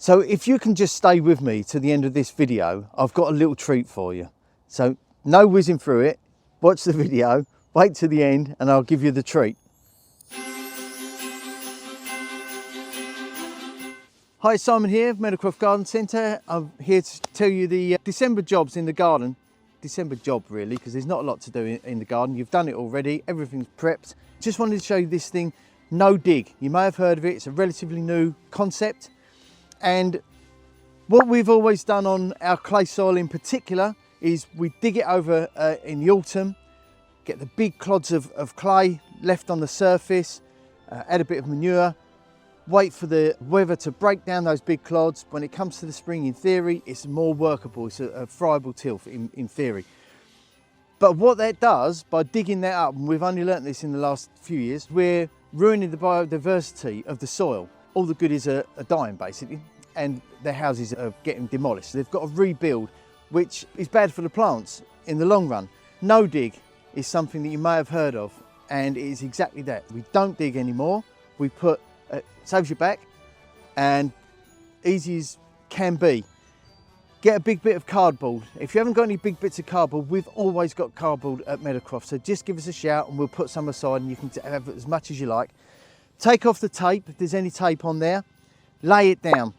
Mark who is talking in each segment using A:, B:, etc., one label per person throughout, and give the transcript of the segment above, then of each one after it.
A: So if you can just stay with me to the end of this video, I've got a little treat for you. So no whizzing through it, watch the video, wait to the end and I'll give you the treat. Hi, Simon here, Meadow Croft Garden Centre. I'm here to tell you the December jobs in the garden. December job really, because there's not a lot to do in the garden. You've done it already, everything's prepped. Just wanted to show you this thing, no dig. You may have heard of it, it's a relatively new concept. And what we've always done on our clay soil in particular is we dig it over in the autumn, get the big clods of clay left on the surface, add a bit of manure, wait for the weather to break down those big clods. When it comes to the spring, in theory, it's more workable, it's a friable tilth in theory. But what that does, by digging that up, and we've only learnt this in the last few years, we're ruining the biodiversity of the soil. All the goodies are dying basically, and their houses are getting demolished. They've got to rebuild, which is bad for the plants in the long run. No dig is something that you may have heard of, and it is exactly that. We don't dig anymore. We put, saves your back, and easy as can be. Get a big bit of cardboard. If you haven't got any big bits of cardboard, we've always got cardboard at Meadow Croft, so just give us a shout and we'll put some aside and you can have as much as you like. Take off the tape, if there's any tape on there, lay it down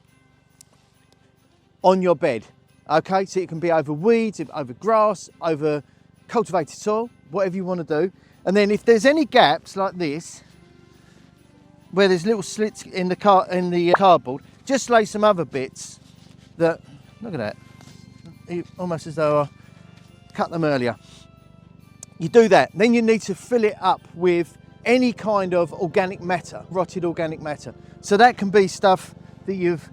A: on your bed, okay? So it can be over weeds, over grass, over cultivated soil, whatever you want to do. And then if there's any gaps like this, where there's little slits in the cardboard, just lay some other bits that, look at that, almost as though I cut them earlier. You do that, then you need to fill it up with any kind of organic matter, rotted organic matter. So that can be stuff that you've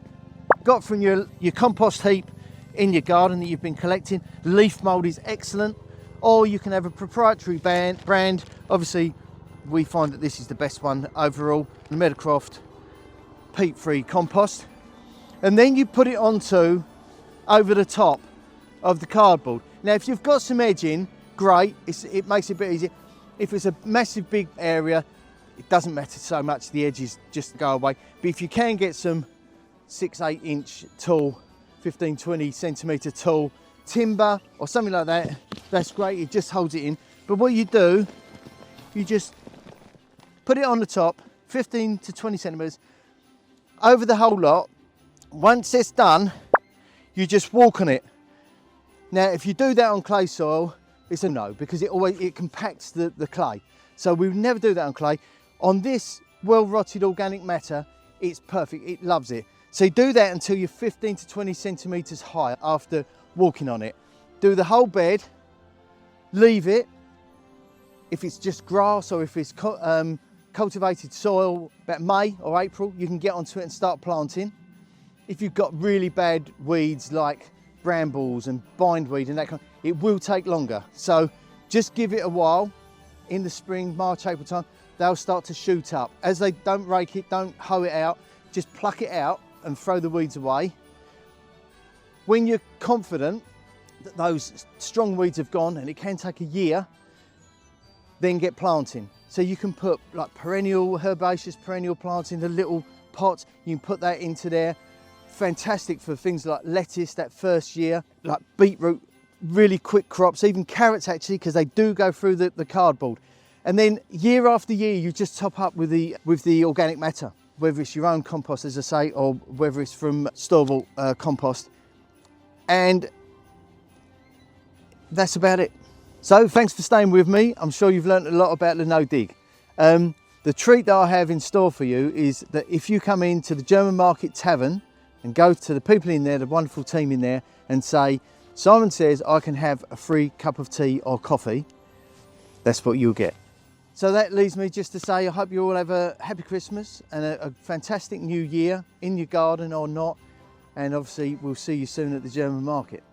A: got from your compost heap in your garden that you've been collecting. Leaf mould is excellent, or you can have a proprietary brand. Obviously, we find that this is the best one overall, the Meadow Croft peat-free compost. And then you put it onto over the top of the cardboard. Now, if you've got some edging, great, it makes it a bit easier. If it's a massive big area, it doesn't matter so much, the edges just go away. But if you can get some 6-8 inch tall, 15-20 centimetre tall timber or something like that, that's great, it just holds it in. But what you do, you just put it on the top, 15 to 20 centimetres, over the whole lot. Once it's done, you just walk on it. Now, if you do that on clay soil, it's a no, because it compacts the clay. So we would never do that on clay. On this well-rotted organic matter, it's perfect, it loves it. So you do that until you're 15 to 20 centimetres high after walking on it. Do the whole bed, leave it. If it's just grass or if it's cultivated soil, about May or April, you can get onto it and start planting. If you've got really bad weeds like brambles and bindweed and that kind, it will take longer. So just give it a while. In the spring, March, April time, they'll start to shoot up. As they don't rake it, don't hoe it out, just pluck it out and throw the weeds away. When you're confident that those strong weeds have gone, and it can take a year, then get planting. So you can put like herbaceous perennial plants in the little pots. You can put that into there. Fantastic for things like lettuce that first year, like beetroot, really quick crops, even carrots actually, because they do go through the cardboard. And then year after year, you just top up with the organic matter, whether it's your own compost, as I say, or whether it's from store-bought compost. And that's about it. So thanks for staying with me. I'm sure you've learned a lot about the no dig. The treat that I have in store for you is that if you come into the German Market Tavern and go to the people in there, the wonderful team in there, and say, Simon says I can have a free cup of tea or coffee, that's what you'll get. So that leaves me just to say I hope you all have a happy Christmas and a fantastic new year in your garden or not. And obviously we'll see you soon at the German Market.